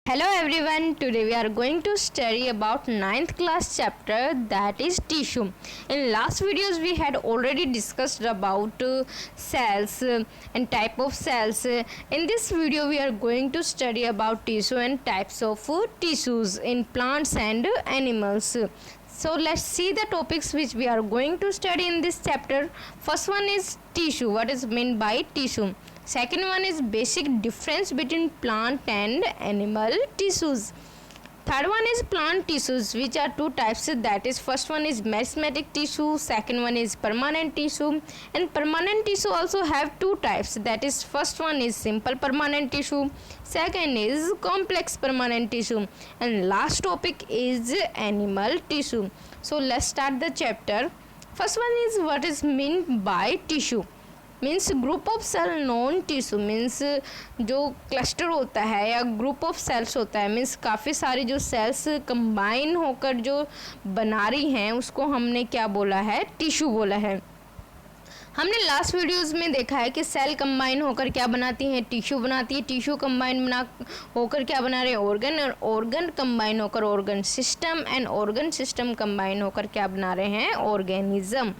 Hello everyone, today we are going to study about ninth class chapter, that is tissue. In last videos we had already discussed about cells and type of cells. In this video we are going to study about tissue and types of tissues in plants and animals. So let's see the topics which we are going to study in this chapter. First one is tissue. What is meant by tissue? Second one is basic difference between plant and animal tissues. Third one is plant tissues, which are two types, that is first one is meristematic tissue, second one is permanent tissue. And permanent tissue also have two types, that is first one is simple permanent tissue, second is complex permanent tissue, and last topic is animal tissue. So let's start the chapter. First one is what is meant by tissue. Means group of cell known tissue means जो cluster होता है या group of sales होता है, means काफ़ी सारी जो sales combine होकर जो बना रही हैं उसको हमने क्या बोला है, टिश्यू बोला है. हमने लास्ट वीडियोस में देखा है कि सेल कंबाइन होकर क्या बनाती हैं, टिश्यू बनाती है, टिश्यू कंबाइन होकर क्या बना रहे हैं, ऑर्गन, और ऑर्गन कंबाइन होकर organ system, and organ system combine होकर क्या बना रहे हैं, ऑर्गेनिज्म.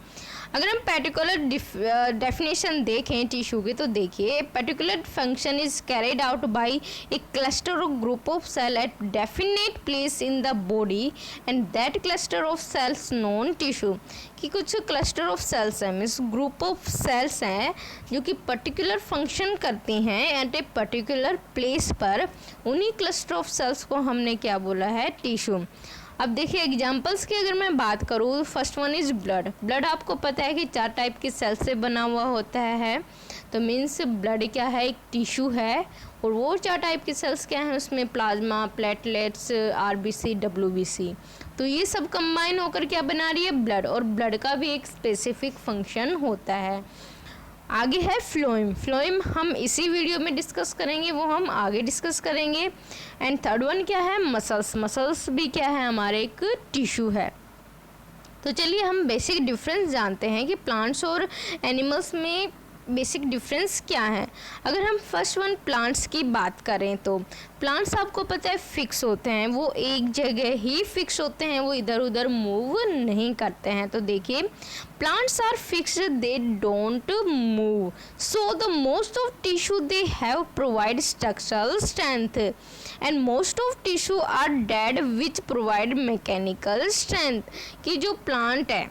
अगर हम पर्टिकुलर डेफिनेशन देखें टिश्यू की तो देखिए, particular function is carried out by a cluster of group of cell at definite place in the body and that cluster of cells known tissue. कि कुछ क्लस्टर ऑफ सेल्स हैं, means group of cells हैं जो कि particular function करती हैं eight a particular place पर, उन्हीं क्लस्टर ऑफ सेल्स को हमने क्या बोला है, टिश्यू. अब देखिए एग्जांपल्स की अगर मैं बात करूँ, first one is blood. Blood आपको पता है कि 4 टाइप की सेल से बना हुआ होता है, तो मीन्स ब्लड क्या है, एक टिश्यू है, और वो 4 टाइप की सेल्स क्या हैं, उसमें प्लाज्मा, प्लेटलेट्स, आरबीसी, डब्ल्यूबीसी. तो ये सब कंबाइन होकर क्या बना रही है, ब्लड, और ब्लड का भी एक स्पेसिफिक फंक्शन होता है. आगे है फ्लोएम. फ्लोएम हम इसी वीडियो में डिस्कस करेंगे, वो हम आगे डिस्कस करेंगे. एंड थर्ड वन क्या है, मसल्स. मसल्स भी क्या है, हमारे एक टिश्यू है. तो चलिए हम बेसिक डिफरेंस जानते हैं कि प्लांट्स और एनिमल्स में बेसिक डिफरेंस क्या है. अगर हम फर्स्ट वन प्लांट्स की बात करें तो प्लांट्स आपको पता है फिक्स होते हैं, वो एक जगह ही फिक्स होते हैं, वो इधर उधर मूव नहीं करते हैं. तो देखिए plants are fixed, they don't move, so the most of tissue they have provide structural strength and most of tissue are dead which provide mechanical strength. कि जो प्लांट है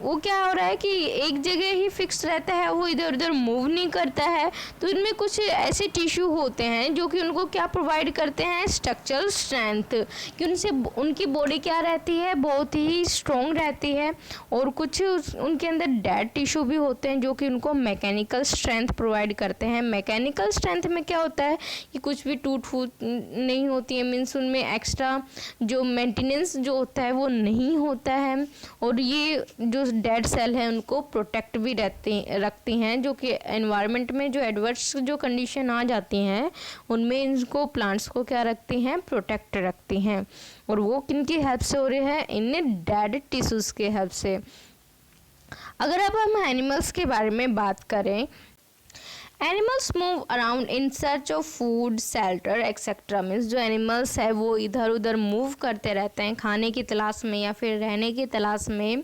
वो क्या हो रहा है कि एक जगह ही फिक्स रहता है, वो इधर उधर मूव नहीं करता है. तो इनमें कुछ ऐसे टिश्यू होते हैं जो कि उनको क्या प्रोवाइड करते हैं, स्ट्रक्चरल स्ट्रेंथ, कि उनसे उनकी बॉडी क्या रहती है, बहुत ही स्ट्रॉन्ग रहती है. और कुछ उनके अंदर डेड टिश्यू भी होते हैं जो कि उनको मैकेनिकल स्ट्रेंथ प्रोवाइड करते हैं. मैकेनिकल स्ट्रेंथ में क्या होता है कि कुछ भी टूट फूट नहीं होती है, मीन्स उनमें एक्स्ट्रा जो मेंटेनेंस जो होता है वो नहीं होता है. और ये जो डेड सेल है उनको प्रोटेक्ट भी रखती हैं, जो कि एनवायरनमेंट में जो एडवर्स जो कंडीशन आ जाती हैं उनमें इनको प्लांट्स को क्या रखती हैं, प्रोटेक्ट रखती हैं. और वो किन की हेल्प से हो रही है, इन डेड टिश्यूज़ के हेल्प से. अगर अब हम एनिमल्स के बारे में बात करें, animals move around in search of food, shelter etcetera. Means जो एनिमल्स है वो इधर उधर मूव करते रहते हैं खाने की तलाश में या फिर रहने की तलाश में.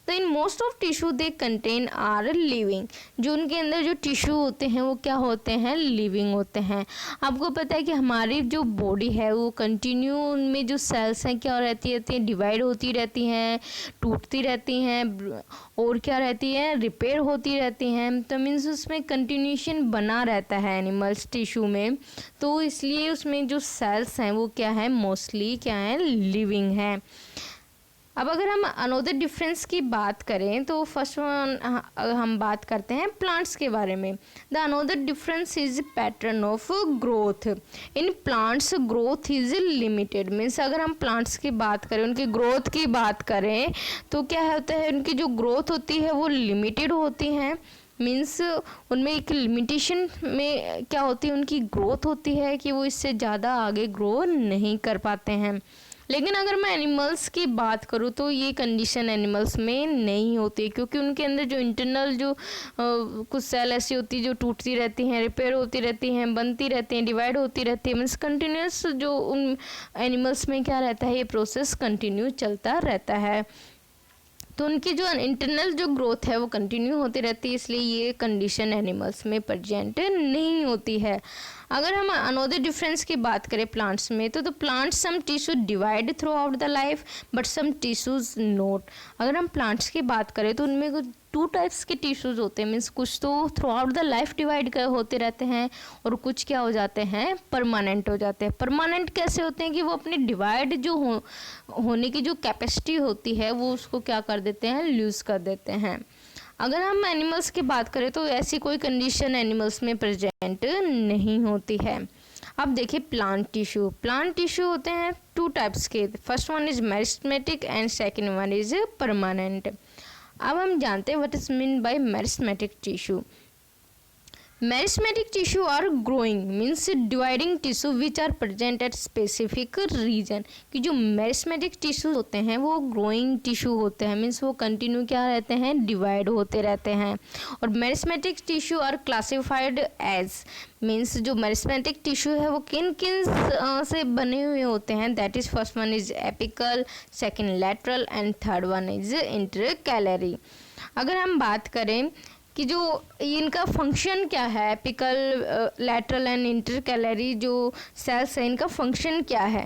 तो in most of tissue they contain are living. जो उनके अंदर जो टिश्यू होते हैं वो क्या होते हैं, लिविंग होते हैं. आपको पता है कि हमारी जो बॉडी है वो कंटिन्यू उनमें जो सेल्स हैं क्या रहती हैं, डिवाइड होती रहती हैं, टूटती रहती हैं, और क्या रहती है, रिपेयर होती रहती हैं. तो मीन्स उसमें कंटिन्यूशन बना रहता है एनिमल्स टिश्यू में. तो इसलिए उसमें जो सेल्स हैं वो क्या है, मोस्टली क्या है, लिविंग है. अब अगर हम अनदर डिफरेंस की बात करें तो फर्स्ट वन हम बात करते हैं प्लांट्स के बारे में. The another difference is pattern of growth. In plants growth is limited. Means अगर हम प्लांट्स की बात करें, उनकी ग्रोथ की बात करें तो क्या होता है, उनकी जो ग्रोथ होती है वो लिमिटेड होती हैं. मीन्स उनमें एक लिमिटेशन में क्या होती है, उनकी ग्रोथ होती है कि वो इससे ज़्यादा आगे ग्रो नहीं कर पाते हैं. लेकिन अगर मैं एनिमल्स की बात करूँ तो ये कंडीशन एनिमल्स में नहीं होती, क्योंकि उनके अंदर जो इंटरनल जो कुछ सेल ऐसी होती है जो टूटती रहती हैं, रिपेयर होती रहती हैं, बनती रहती हैं, डिवाइड होती रहती है। मीन्स कंटिन्यूस जो उन एनिमल्स में क्या रहता है, ये प्रोसेस कंटिन्यू चलता रहता है। तो उनकी जो इंटरनल जो ग्रोथ है वो कंटिन्यू होती रहती है, इसलिए ये कंडीशन एनिमल्स में प्रेजेंट नहीं होती है। अगर हम अनदर डिफरेंस की बात करें प्लांट्स में, तो plants some tissue divide throughout the life but some tissues not. अगर हम प्लांट्स की बात करें तो उनमें कुछ 2 टाइप्स के टिश्यूज होते हैं। मीन्स कुछ तो through out the life divide होते रहते हैं और कुछ क्या हो जाते हैं, परमानेंट हो जाते हैं। परमानेंट कैसे होते हैं कि वो अपने डिवाइड जो होने की जो कैपेसिटी होती है वो उसको क्या कर देते हैं, लूज कर देते हैं। अगर हम एनिमल्स की बात करें तो ऐसी कोई कंडीशन एनिमल्स में प्रेजेंट नहीं होती है। अब देखिए प्लांट टिश्यू। प्लांट टिश्यू होते हैं 2 टाइप्स के। First one is meristematic and second one is permanent. अब हम जानते हैं what is mean by meristematic tissue. Meristematic tissue are growing means dividing tissue which are present at specific region. कि जो meristematic tissue होते हैं वो ग्रोइंग टिश्यू होते हैं, मीन्स वो कंटिन्यू क्या रहते हैं, डिवाइड होते रहते हैं। और meristematic tissue are classified as means जो मेरिस्टेमेटिक टिश्यू है वो किन किन से बने हुए होते हैं, that is first one is apical, second lateral and third one is intercalary. अगर हम बात करें कि जो इनका फंक्शन क्या है, एपिकल, लैटरल एंड इंटरकैलरी जो सेल्स है इनका फंक्शन क्या है।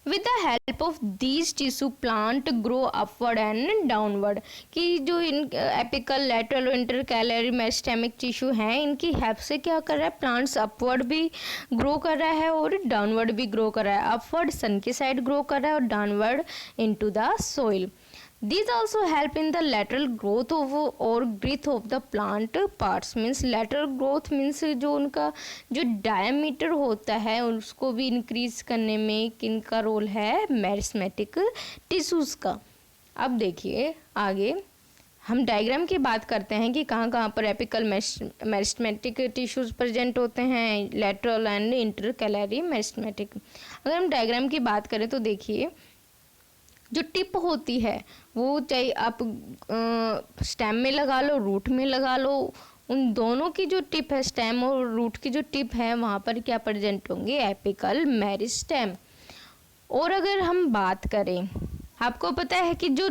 With the help of these tissue plant grow upward and downward. कि जो इन एपिकल, लैटरल और इंटरकैलरी मेरिस्टेमिक टिश्यू हैं, इनकी हेल्प से क्या कर रहा है, प्लांट्स अपवर्ड भी ग्रो कर रहा है और डाउनवर्ड भी ग्रो कर रहा है। अपवर्ड सन की साइड ग्रो कर रहा है और downward into the soil. These also help in the lateral growth of or growth of the plant parts. Means lateral growth means जो उनका जो diameter होता है उसको भी increase करने में किनका रोल है, मेरिस्टेमेटिक टिश्यूज का। अब देखिए आगे हम डायग्राम की बात करते हैं कि कहाँ कहाँ पर एपिकल मेरिस्टेमेटिक टिश्यूज प्रेजेंट होते हैं, लैटरल एंड इंटरकैलरी मेरिस्टेमेटिक। अगर हम डायग्राम की बात करें तो देखिए जो टिप होती है वो चाहे आप स्टेम में लगा लो, रूट में लगा लो, उन दोनों की जो टिप है, स्टेम और रूट की जो टिप है वहाँ पर क्या प्रेजेंट होंगे, एपिकल मेरिस्टेम। और अगर हम बात करें, आपको पता है कि जो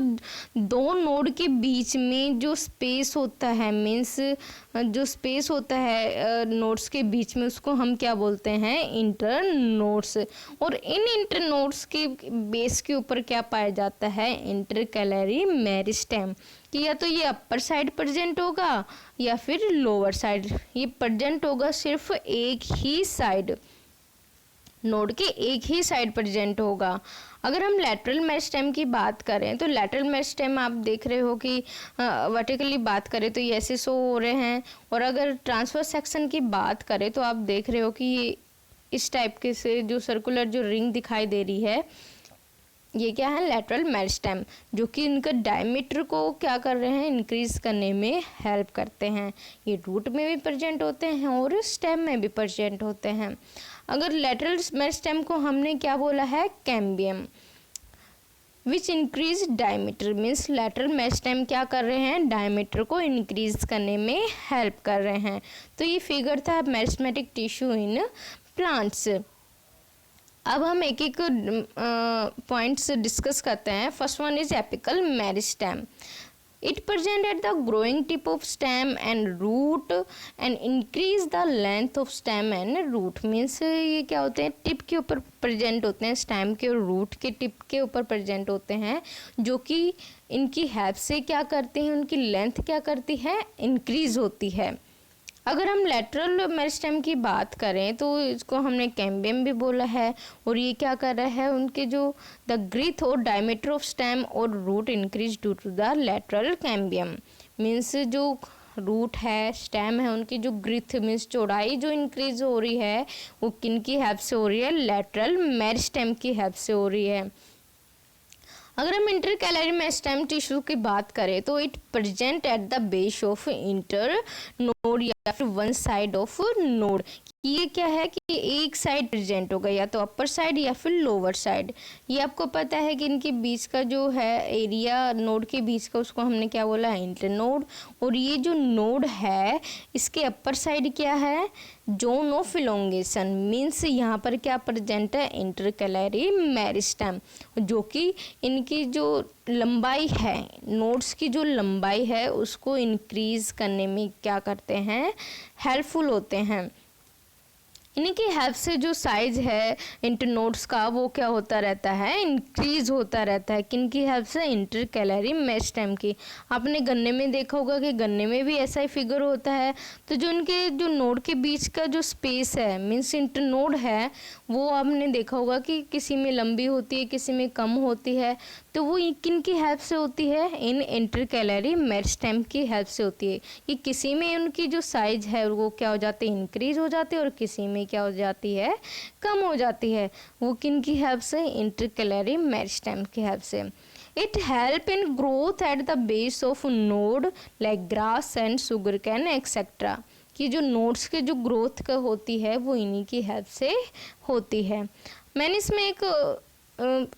2 नोड के बीच में जो स्पेस होता है, मीन्स जो स्पेस होता है नोड्स के बीच में, उसको हम क्या बोलते हैं, इंटर नोड्स। और इन इंटर नोड्स के बेस के ऊपर क्या पाया जाता है, इंटरकैलरी मेरिस्टेम। कि या तो ये अपर साइड प्रेजेंट होगा या फिर लोअर साइड। ये प्रेजेंट होगा सिर्फ एक ही साइड, नोड के एक ही साइड प्रेजेंट होगा। अगर हम लैटरल मेरिस्टेम की बात करें तो लैटरल मेरिस्टेम आप देख रहे हो कि वर्टिकली बात करें तो ये ऐसे शो हो रहे हैं, और अगर ट्रांसफर सेक्शन की बात करें तो आप देख रहे हो कि ये इस टाइप के से जो सर्कुलर जो रिंग दिखाई दे रही है, ये क्या है, लैटरल मेरिस्टेम, जो कि इनका डायमीटर को क्या कर रहे हैं, इंक्रीज करने में हेल्प करते हैं। ये रूट में भी प्रेजेंट होते हैं और स्टेम में भी प्रेजेंट होते हैं। अगर लैटरल मेरिस्टेम को हमने क्या बोला है, cambium, which increase diameter. Means lateral meristem क्या कर रहे हैं, डायमीटर को इंक्रीज करने में हेल्प कर रहे हैं। तो ये फिगर था मेरिस्टेमेटिक टिश्यू इन प्लांट्स। अब हम एक एक पॉइंट्स डिस्कस करते हैं। First one is apical meristem. It present at the growing tip of stem and root and increase the length of stem and root. Means ये क्या होते हैं, टिप के ऊपर प्रेजेंट होते हैं, स्टेम के और रूट के टिप के ऊपर प्रेजेंट होते हैं, जो कि इनकी हेल्प से क्या करते हैं, उनकी लेंथ क्या करती है, इंक्रीज होती है। अगर हम लैटरल मेरिस्टेम की बात करें तो इसको हमने कैम्बियम भी बोला है, और ये क्या कर रहा है, उनके जो द ग्रीथ और डायमीटर ऑफ स्टेम और root increase due to the lateral cambium. Means जो रूट है, स्टेम है, उनकी जो ग्रीथ मीन्स चौड़ाई जो इंक्रीज हो रही है वो किन की हेल्प से हो रही है, लैटरल मेरिस्टेम की हेल्प से हो रही है। अगर हम इंटरकैलरी मेरिस्टेम टिश्यू की बात करें तो it present at the base of inter node या फिर वन साइड ऑफ नोड। ये क्या है कि एक साइड प्रेजेंट होगा, या तो अपर साइड या फिर लोअर साइड। ये आपको पता है कि इनके बीच का जो है एरिया नोड के बीच का, उसको हमने क्या बोला, इंटरनोड। और ये जो नोड है इसके अपर साइड क्या है, जोन ऑफ इलोंगेशन, मीन्स यहाँ पर क्या प्रेजेंट है, इंटरकैलरी मेरिस्टेम, जो कि इनकी जो लंबाई है, नोड्स की जो लंबाई है उसको इंक्रीज करने में क्या करते हैं, हेल्पफुल होते हैं। इनकी हेल्प से जो साइज है इंटरनोड्स का वो क्या होता रहता है, इंक्रीज होता रहता है। किनकी हेल्प से, इंटरकैलरी मेरिस्टेम की। आपने गन्ने में देखा होगा कि गन्ने में भी ऐसा ही फिगर होता है। तो जो इनके जो नोड के बीच का जो स्पेस है, मीन्स इंटरनोड है, वो आपने देखा होगा कि किसी में लंबी होती है, किसी में कम होती है। तो वो किनकी हेल्प से होती है, इन इंटरकैलरी मेरिस्टेम की हेल्प से होती है। कि किसी में उनकी जो साइज है वो क्या हो जाती है, इंक्रीज हो जाती है, और किसी में क्या हो जाती है, कम हो जाती है। वो किनकी हेल्प से, इंटरकैलरी मेरिस्टेम की हेल्प से। It help in growth at the base of node like grass and sugar cane etcetera. कि जो नोड्स के जो ग्रोथ का होती है वो इन्हीं की हेल्प से होती है। मैंने इसमें एक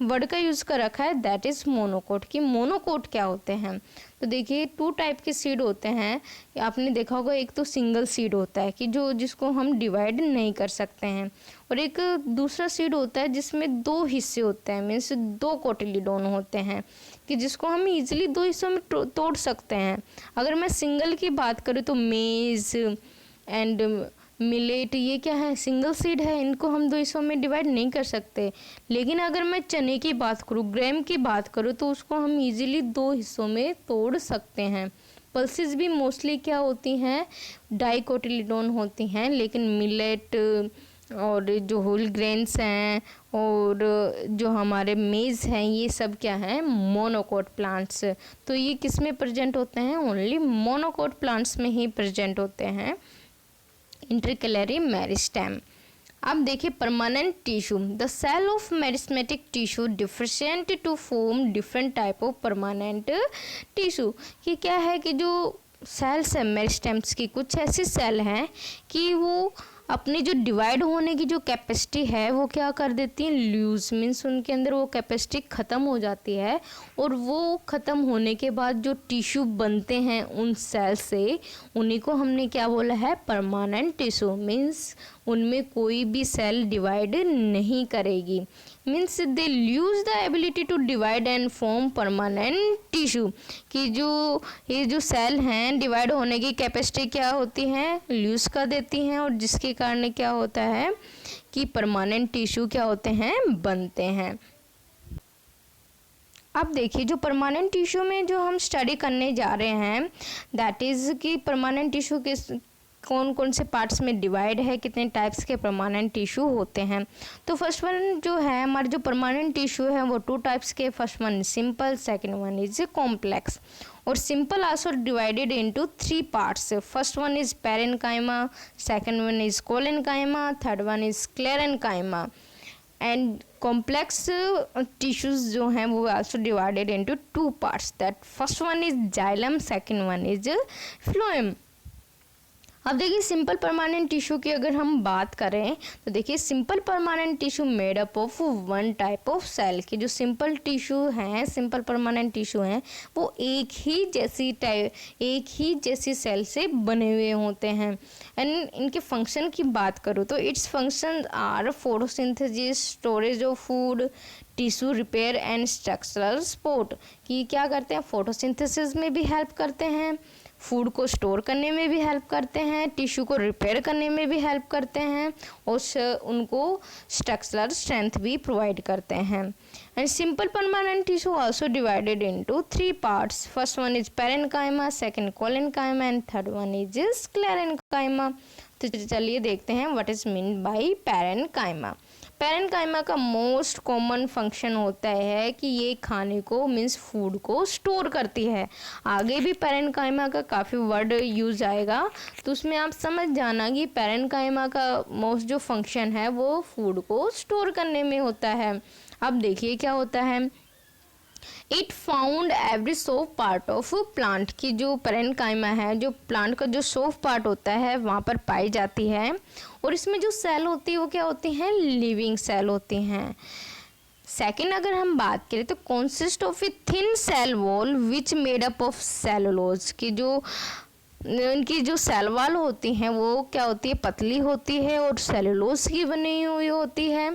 वर्ड का यूज़ कर रखा है, दैट इज़ मोनोकोट। कि मोनोकोट क्या होते हैं, तो देखिए 2 टाइप के सीड होते हैं। आपने देखा होगा, एक तो सिंगल सीड होता है कि जिसको हम डिवाइड नहीं कर सकते हैं, और एक दूसरा सीड होता है जिसमें 2 हिस्से होते हैं, मीन्स 2 कोटिलीडोन होते हैं, कि जिसको हम इजीली 2 हिस्सों में तोड़ सकते हैं। अगर मैं सिंगल की बात करूँ तो मेज एंड मिलेट, ये क्या है, सिंगल सीड है, इनको हम 2 हिस्सों में डिवाइड नहीं कर सकते। लेकिन अगर मैं चने की बात करूँ, ग्रेम की बात करूँ, तो उसको हम इजीली 2 हिस्सों में तोड़ सकते हैं। पल्सेस भी मोस्टली क्या होती हैं, डाइकोटिलीडोन होती हैं, लेकिन मिलेट और जो होल ग्रेन्स हैं और जो हमारे मेज़ हैं, ये सब क्या हैं, मोनोकोट प्लांट्स। तो ये किस में प्रेजेंट होते हैं, ओनली मोनोकोट प्लांट्स में ही प्रेजेंट होते हैं, इंटरकैलरी मेरिस्टेम। अब देखिए permanent tissue, the cell of meristematic tissue differentiate to form different type of permanent tissue. कि क्या है कि जो सेल्स है मेरिस्टेम्स की, कुछ ऐसी सेल हैं कि वो अपनी जो डिवाइड होने की जो कैपेसिटी है वो क्या कर देती हैं, लूज, मीन्स उनके अंदर वो कैपेसिटी ख़त्म हो जाती है। और वो ख़त्म होने के बाद जो टिश्यू बनते हैं उन सेल से, उन्हीं को हमने क्या बोला है, परमानेंट टिश्यू। मीन्स उनमें कोई भी सेल डिवाइड नहीं करेगी, means they lose the ability to divide and form permanent tissue. कि ये जो सेल हैं डिवाइड होने की कैपेसिटी क्या होती है, लूज कर देती हैं, और जिसके कारण क्या होता है कि परमानेंट टिश्यू क्या होते हैं, बनते हैं। अब देखिए जो परमानेंट टिश्यू में जो हम स्टडी करने जा रहे हैं, दैट इज़ कि परमानेंट टिश्यू किस कौन कौन से पार्ट्स में डिवाइड है, कितने टाइप्स के परमानेंट टिश्यू होते हैं। तो फर्स्ट वन जो है हमारे जो परमानेंट टिश्यू है वो 2 टाइप्स के, first one simple, second one is complex. और simple also divided into 3 parts, first one is parenchyma, second one is collenchyma, third one is sclerenchyma. And complex tissues जो हैं वो also divided into 2 parts, that first one is xylem, second one is phloem. अब देखिए simple permanent tissue की अगर हम बात करें तो देखिए simple permanent tissue made up of 1 type of cell. की जो सिंपल टिश्यू हैं, सिंपल परमानेंट टिश्यू हैं, वो एक ही जैसी सेल से बने हुए होते हैं। एंड इनके फंक्शन की बात करूँ तो its function are photosynthesis, storage of food, tissue repair and structural support. कि क्या करते हैं, फोटोसिंथेसिस में भी हेल्प करते हैं, फूड को स्टोर करने में भी हेल्प करते हैं, टिश्यू को रिपेयर करने में भी हेल्प करते हैं, और उनको स्ट्रक्चरल स्ट्रेंथ भी प्रोवाइड करते हैं। And simple permanent tissue also divided into 3 parts, first one is parenchyma, second collenchyma and third one is sclerenchyma. तो चलिए देखते हैं what is mean bye parenchyma. Parenchyma का मोस्ट कॉमन फंक्शन होता है कि ये खाने को मीन्स फूड को स्टोर करती है। आगे भी पैरेन्काइमा का काफ़ी वर्ड यूज आएगा, तो उसमें आप समझ जाना कि पैरेन्काइमा का मोस्ट जो फंक्शन है वो फूड को स्टोर करने में होता है। अब देखिए क्या होता है it found every soft part of plant की जो पैरेन्काइमा है, जो प्लांट का जो सॉफ्ट पार्ट होता है वहाँ पर पाई जाती है। और इसमें जो सेल होती है वो क्या होती हैं, लिविंग सेल होती हैं। सेकेंड अगर हम बात करें तो consist of a thin cell wall which made up of cellulose की जो इनकी जो सेल वॉल होती हैं वो क्या होती है, पतली होती है और सेलुलोज की बनी हुई होती है।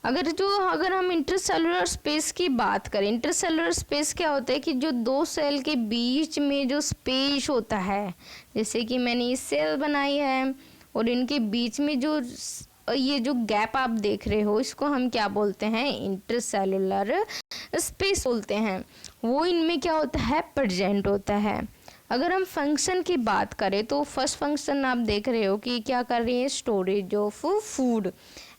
अगर हम इंटरसेलुलर स्पेस की बात करें, इंटरसेलुलर स्पेस क्या होता है कि जो दो सेल के बीच में जो स्पेस होता है, जैसे कि मैंने ये सेल बनाई है और इनके बीच में जो ये जो गैप आप देख रहे हो इसको हम क्या बोलते हैं, इंटरसेलुलर स्पेस बोलते हैं। वो इनमें क्या होता है, प्रेजेंट होता है। अगर हम फंक्शन की बात करें तो फर्स्ट फंक्शन आप देख रहे हो कि क्या कर रही है, storage of food,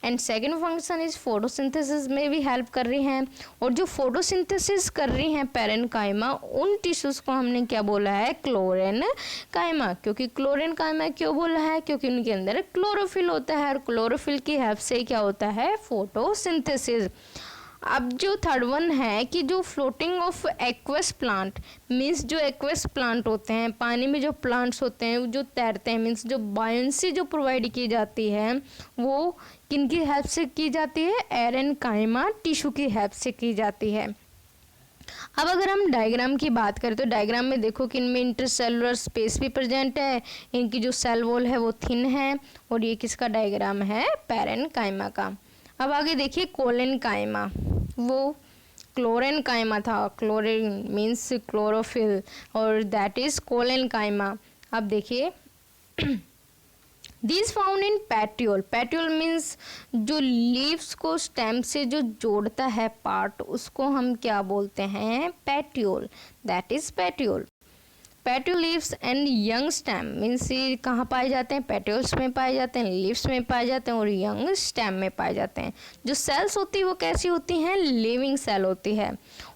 and second function is photosynthesis में भी हेल्प कर रही हैं। और जो फोटोसिंथेसिस कर रही हैं पैरेन्काइमा, उन टिश्यूज़ को हमने क्या बोला है, क्लोरेन्काइमा। क्योंकि क्लोरेन्काइमा क्यों बोला है, क्योंकि उनके अंदर क्लोरोफिल होता है और क्लोरोफिल की हेल्प से क्या होता है, फोटोसिंथेसिस। अब जो थर्ड वन है कि जो floating of aqueous plant means जो एक्वस प्लांट होते हैं, पानी में जो प्लांट्स होते हैं जो तैरते हैं, मीन्स जो बायोंसी जो प्रोवाइड की जाती है वो किनकी हेल्प से की जाती है, पैरेन्काइमा टिश्यू की हेल्प से की जाती है। अब अगर हम डायग्राम की बात करें तो डायग्राम में देखो कि इनमें इंटरसेलुलर स्पेस भी प्रेजेंट है, इनकी जो सेल वॉल है वो थिन है, और ये किसका डायग्राम है, पैरेन्काइमा का। अब आगे देखिए कोलेन्काइमा, वो क्लोरेन्काइमा था, क्लोरीन मीन्स क्लोरोफिल, और दैट इज कोलेन्काइमा। अब देखिए दिस फाउंड इन पैट्यूल, पैट्यूल मीन्स जो लीव्स को स्टेम से जो जोड़ता है पार्ट, उसको हम क्या बोलते हैं, petiole, that is petiole. Petiole leaves and young stem means ये कहाँ पाए जाते हैं, पेट्यूल्स में पाए जाते हैं, लीव्स में पाए जाते हैं और यंग स्टेम में पाए जाते हैं। जो सेल्स होती है वो कैसी होती हैं, लिविंग सेल होती है।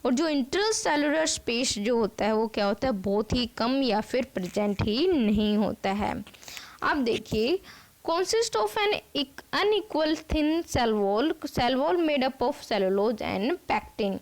और जो इंटरसेलुलर स्पेस जो होता है वो क्या होता है, बहुत ही कम या फिर प्रेजेंट ही नहीं होता है। अब देखिए consist of an unequal thin cell wall made up of cellulose and pectin।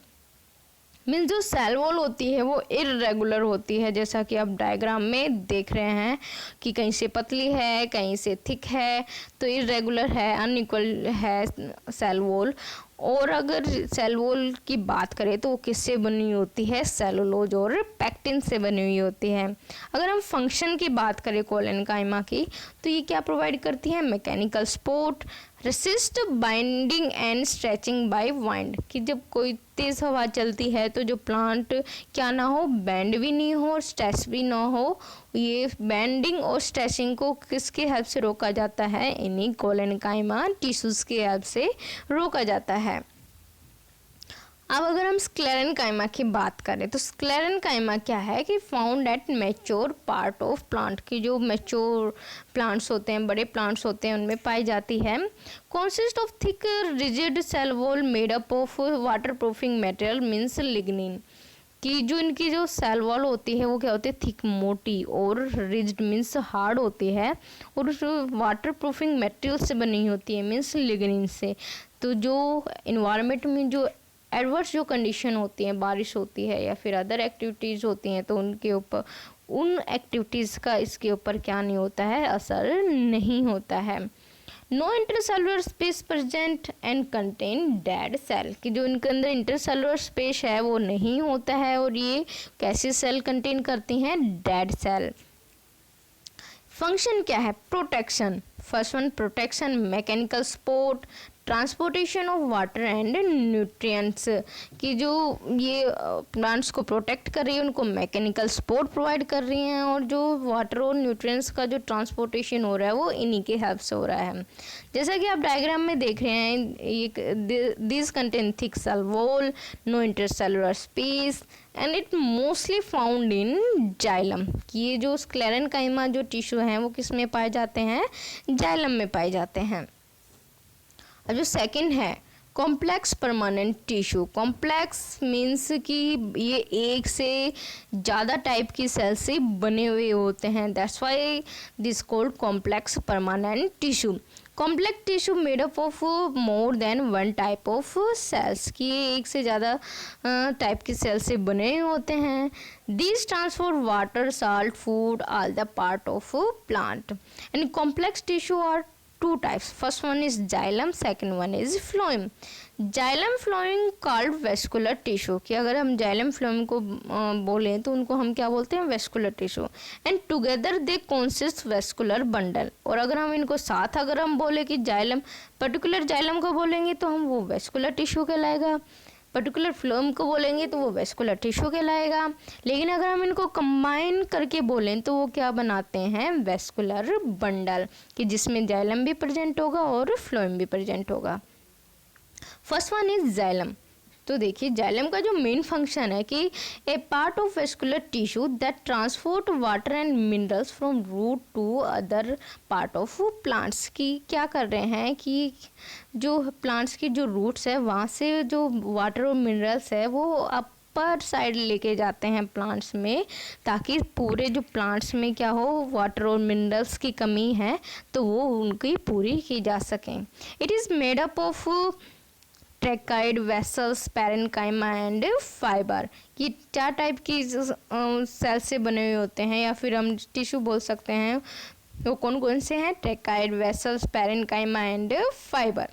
Means जो सेल वॉल होती है वो इरेगुलर होती है, जैसा कि आप डायग्राम में देख रहे हैं कि कहीं से पतली है कहीं से थिक है, तो इरेगुलर है, अनइक्वल है सेल वॉल। और अगर सेल वॉल की बात करें तो वो किससे बनी होती है, सेलुलोज और पैक्टिन से बनी हुई होती है। अगर हम फंक्शन की बात करें कोलेन्काइमा की, तो ये क्या प्रोवाइड करती है, mechanical support, resist binding and stretching by wind, कि जब कोई तेज़ हवा चलती है तो जो प्लांट क्या ना हो, बेंड भी नहीं हो और स्ट्रेच भी ना हो। ये बेंडिंग और स्ट्रेचिंग को किसके हेल्प से रोका जाता है, इन्हीं कोलेन्काइमा टिश्यूज़ के हेल्प से रोका जाता है। अब अगर हम स्क्लेरेन्काइमा की बात करें तो स्क्लेरेन्काइमा क्या है कि found at mature part of plant, की जो मैच्योर प्लांट्स होते हैं, बड़े प्लांट्स होते हैं, उनमें पाई जाती है। Consist of thick rigid cell wall made up of waterproofing material means lignin, कि जो इनकी जो सेल वॉल होती है वो क्या होती है, थिक मोटी और रिजिड मीन्स हार्ड होती है, और वाटर प्रूफिंग मटेरियल से बनी होती है मीन्स लिग्निन से। तो जो इन्वायरमेंट में जो एडवर्स जो कंडीशन होती हैं, बारिश होती है या फिर अदर एक्टिविटीज़ होती हैं, तो उनके ऊपर उन एक्टिविटीज़ का इसके ऊपर क्या नहीं होता है, असर नहीं होता है। No intercellular space present and contain dead cell, कि जो इनके अंदर इंटरसेलुलर स्पेस है वो नहीं होता है, और ये कैसे सेल कंटेन करती हैं, डेड सेल। फंक्शन क्या है, protection, first one protection, mechanical support, transportation of water and nutrients, कि जो ये प्लांट्स को प्रोटेक्ट कर रही है, उनको मैकेनिकल सपोर्ट प्रोवाइड कर रही हैं, और जो वाटर और न्यूट्रिएंट्स का जो ट्रांसपोर्टेशन हो रहा है वो इन्हीं के हेल्प से हो रहा है। जैसा कि आप डायग्राम में देख रहे हैं, ये this contain thick cell wall, no intercellular space and it mostly found in xylem, कि ये जो स्क्लेरेन्काइमा जो टिश्यू हैं वो किस में पाए जाते हैं, जाइलम में पाए जाते हैं। अब जो सेकंड है complex permanent tissue, complex means कि ये एक से ज़्यादा टाइप की सेल से बने हुए होते हैं, that's why this called complex permanent tissue. Complex tissue made up of more than one type of cells, कि एक से ज़्यादा टाइप के सेल से बने होते हैं. These transfer water, salt, food, all the part of a plant. And complex tissue are two types. First one is xylem, second one is phloem. Xylem phloem called vascular tissue, कि अगर हम xylem phloem को बोलें तो उनको हम क्या बोलते हैं, vascular tissue. And together they consist vascular bundle. और अगर हम इनको साथ अगर हम बोले कि xylem, particular xylem को बोलेंगे तो हम वो vascular tissue कहलाएगा, पर्टिकुलर फ्लोम को बोलेंगे तो वो वेस्कुलर टिश्यू कहलाएगा. लेकिन अगर हम इनको कंबाइन करके बोलें तो वो क्या बनाते हैं, वेस्कुलर बंडल, कि जिसमें जाइलम भी प्रेजेंट होगा और फ्लोएम भी प्रेजेंट होगा. First one is xylem. तो देखिए जाइलम का जो मेन फंक्शन है कि a part of vascular tissue that transport water and minerals from root to other part of plants, की क्या कर रहे हैं कि जो प्लांट्स की जो रूट्स है वहाँ से जो वाटर और मिनरल्स है वो अपर साइड लेके जाते हैं प्लांट्स में, ताकि पूरे जो प्लांट्स में क्या हो, वाटर और मिनरल्स की कमी है तो वो उनकी पूरी की जा सकें. It is made up of tracheid, vessels, parenchyma and fibre. ये 4 टाइप की सेल से बने हुए होते हैं, या फिर हम टिश्यू बोल सकते हैं. वो कौन कौन से हैं, ट्रैकाइड, वेसल्स, पैरेन्काइमा एंड फाइबर.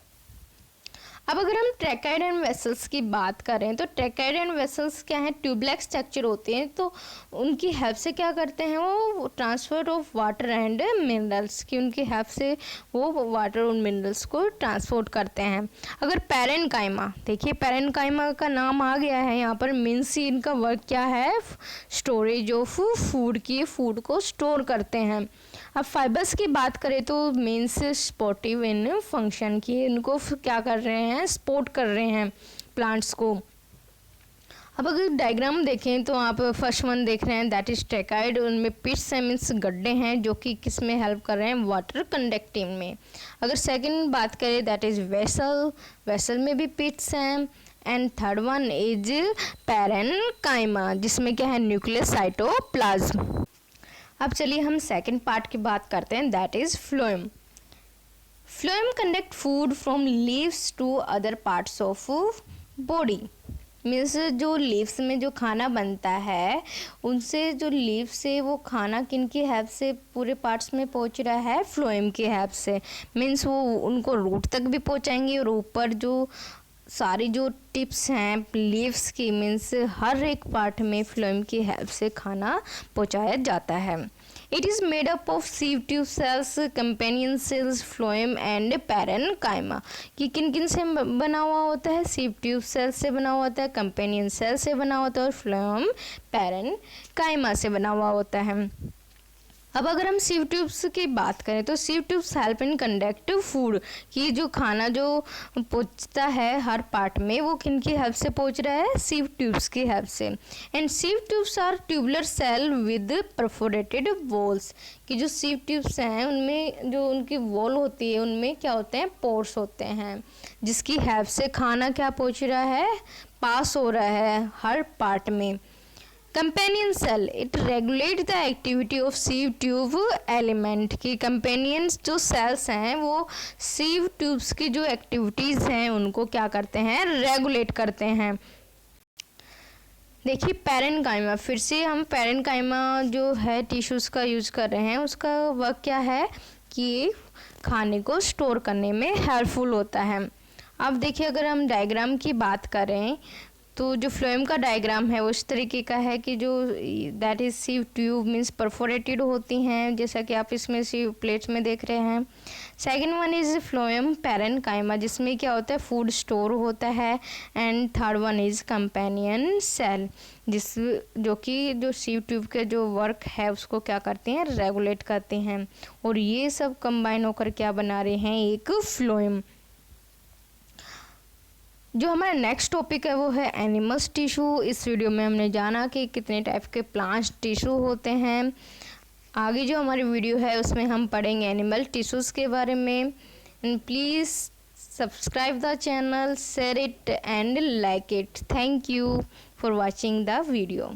अब अगर हम ट्रैकाइड एंड वेसल्स की बात करें तो ट्रैकाइड एंड वेसल्स क्या हैं, ट्यूबलैक स्ट्रक्चर होते हैं. तो उनकी हेल्प से क्या करते हैं, वो transfer of water and minerals, की उनकी हेल्प से वो वाटर और मिनरल्स को ट्रांसपोर्ट करते हैं. अगर पैरेन्काइमा, देखिए पैरेन्काइमा का नाम आ गया है यहाँ पर, मीन्स इनका वर्क क्या है, स्टोरेज ऑफ फूड, की फूड को स्टोर करते हैं. अब फाइबर्स की बात करें तो मीन्स सपोर्टिव इन फंक्शन, की इनको क्या कर रहे हैं, सपोर्ट कर रहे हैं प्लांट्स को. अब अगर डायग्राम देखें तो आप फर्स्ट वन देख रहे हैं, दैट इज ट्रैकाइड. उनमें पिट्स है, मीन्स गड्ढे हैं जो कि किस में हेल्प कर रहे हैं, वाटर कंडक्टिंग में. अगर सेकंड बात करें दैट इज वेसल, वेसल में भी पिट्स हैं. And third one is parenchyma, जिसमें क्या है, न्यूक्लियस, साइटोप्लाज्म. अब चलिए हम सेकंड पार्ट की बात करते हैं, that is phloem. Phloem conduct food from leaves to other parts of body. Means जो लीव्स में जो खाना बनता है उनसे, जो लीव से वो खाना किन की हेल्प से पूरे पार्ट्स में पहुंच रहा है, फ्लोएम की हेल्प से. मीन्स वो उनको रूट तक भी पहुंचाएंगे और ऊपर जो सारी जो टिप्स हैं लीव्स की, मीन्स हर एक पार्ट में फ्लोएम की हेल्प से खाना पहुंचाया जाता है. It is made up of sieve tube cells, companion cells, phloem and parenchyma. कि किन किन से बना हुआ होता है, सीव ट्यूब सेल्स से बना हुआ होता है, कंपेनियन सेल से बना होता है और फ्लोएम पैरेन्काइमा से बना हुआ होता है. अब अगर हम सीव ट्यूब्स की बात करें तो sieve tubes help in conduct food, कि जो खाना जो पहुंचता है हर पार्ट में वो किन की हेल्प से पहुंच रहा है, सीव ट्यूब्स की हेल्प से. And sieve tubes are tubular cell with perforated walls, कि जो सीव ट्यूब्स हैं उनमें जो उनकी वॉल होती है उनमें क्या होते हैं, पोर्स होते हैं, जिसकी हेल्प से खाना क्या पहुँच रहा है, पास हो रहा है हर पार्ट में. Companion cell, it regulate the activity of sieve tube element, की कंपेनियंस जो सेल्स हैं वो सीव ट्यूब्स की जो एक्टिविटीज़ हैं उनको क्या करते हैं, रेगुलेट करते हैं. देखिए पैरेन्काइमा, फिर से हम पैरेन्काइमा जो है टिश्यूज़ का यूज़ कर रहे हैं, उसका वर्क क्या है कि खाने को स्टोर करने में हेल्पफुल होता है. अब देखिए अगर हम डायग्राम की बात करें तो जो फ्लोएम का डायग्राम है वो इस तरीके का है कि जो that is sieve tube means perforated होती हैं, जैसा कि आप इसमें सीव प्लेट्स में देख रहे हैं. Second one is phloem parenchyma, जिसमें क्या होता है, फूड स्टोर होता है. And third one is companion cell, जिस जो कि जो सीव ट्यूब के जो वर्क है उसको क्या करते हैं, रेगुलेट करते हैं. और ये सब कंबाइन होकर क्या बना रहे हैं, एक फ्लोएम. जो हमारा नेक्स्ट टॉपिक है वो है एनिमल्स टिश्यू. इस वीडियो में हमने जाना कि कितने टाइप के प्लांट्स टिश्यू होते हैं. आगे जो हमारी वीडियो है उसमें हम पढ़ेंगे एनिमल टिश्यूज़ के बारे में. Please subscribe the channel, share it and like it. Thank you for watching the video.